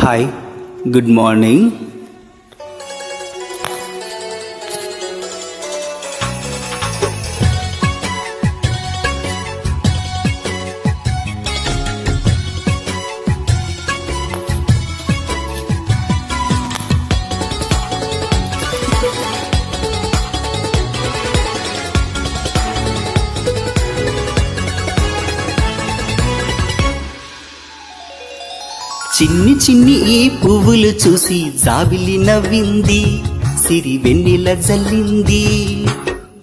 Hi, good morning. చిన్ని చిన్ని ఈ పువ్వులు చూసి జాబిలి నవ్వింది, సిరి వెన్నెల జల్లింది.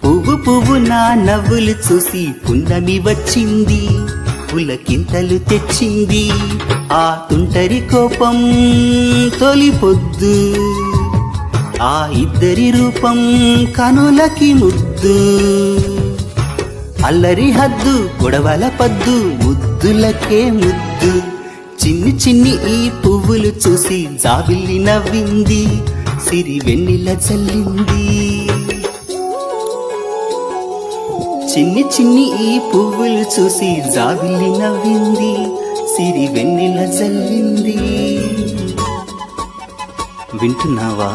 పువ్వు పువ్వు నా నవ్వులు చూసి పున్నమి వచ్చింది, పులకింతలు తెచ్చింది. ఆ తుంటరి కోపం తొలి పొద్దు, ఆ ఇద్దరి రూపం కనులకి ముద్దు. అల్లరి హద్దు గొడవల పద్దు, ముద్దులకే ముద్దు. చిన్ని చిన్ని ఈ పువ్వులు చూసి జాబిల్లి నవ్వింది, సిరి వెన్నెల జల్లింది. చిన్ని చిన్ని ఈ పువ్వులు చూసి జాబిల్లి నవ్వింది, సిరి వెన్నెల జల్లింది. వింటున్నావా?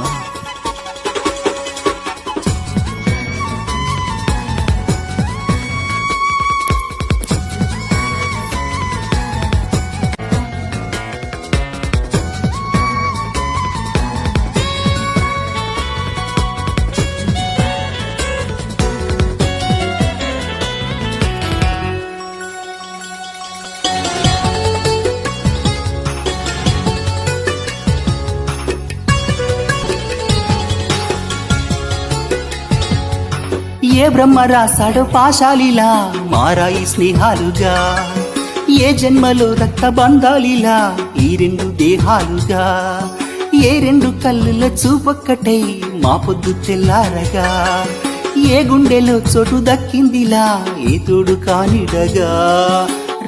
ఏ బ్రహ్మ రాశాడో పాశాలిలా మారాయి స్నేహాలుగా, ఏ జన్మలో రక్త బంధాలిలా ఈ రెండు దేహాలుగా. ఏ రెండు కళ్ళుల చూపొక్కటై మా పొద్దు తెల్లారగా, ఏ గుండెలో చోటు దక్కిందిలా ఏ తోడు కానిడగా.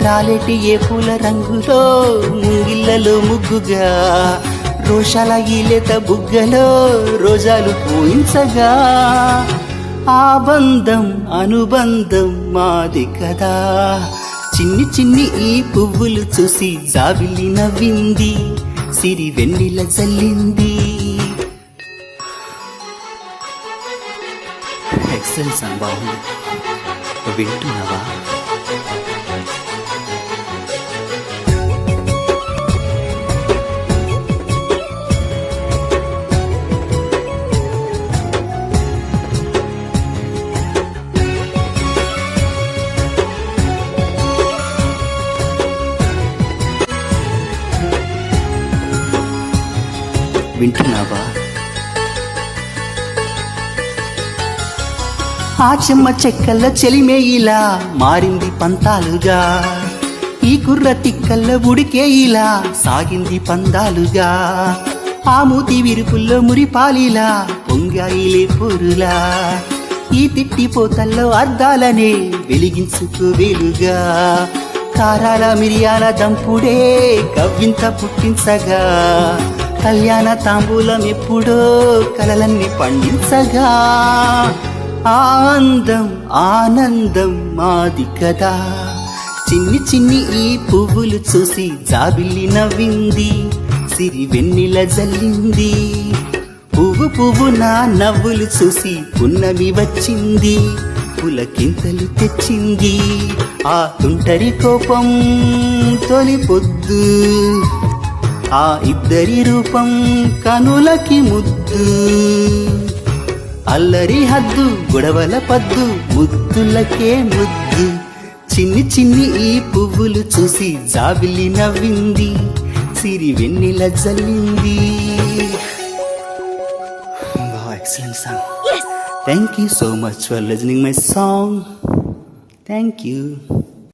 రాలేటి ఏ పూల రంగులో ముంగిళ్ళలో ముగ్గుగా, రోషాల ఈ లేత బుగ్గలో రోజాలు పూయించగా. ఆ బంధం అనుబంధం మాది కదా. చిన్ని చిన్ని ఈ పువ్వులు చూసి జాబిల్లి నవ్వింది, సిరి వెన్నెల జల్లింది. ఎక్సలెంట్ సాంగ్, బాగుంది. వింటున్నావా? వింటున్నావా? ఆ చెమ్మ చెక్కల్ల చెలిమే ఇలా మారింది పంతాలుగా, ఈ కుర్ర తిక్కల్ల ఉడికే ఇలా సాగింది పందాలుగా. ఆ మూతి విరుపుల్లో మురిపాలిలా పొంగాయిలే పొరులా, ఈ తిట్టిపోతల్లో అద్దాలనే వెలిగించుకు వెలుగా. కారాల మిరియాల దంపుడే కవ్వింత పుట్టించగా, కళ్యాణ తాంబూలం ఎప్పుడో కలలన్నీ పండించగా. ఆనందం ఆనందం మాది కదా. చిన్ని చిన్ని ఈ పువ్వులు చూసి జాబిల్లి నవ్వింది, సిరి వెన్నెల జల్లింది. పువ్వు పువ్వు నా నవ్వులు చూసి పున్నమి వచ్చింది, పులకింతలు తెచ్చింది. ఆ తుంటరి కోపం తొలి పొద్దు, ఆ ఇద్దరి రూపం కనులకి ముద్దు. అల్లరి హద్దు గొడవల పద్దు, ముద్దులకే ముద్దు. చిన్ని చిన్ని ఈ పువ్వులు చూసి జాబిల్లి నవ్వింది, సిరి వెన్నెల జల్లింది. Excellent song. Thank you so much for listening my song. Thank you.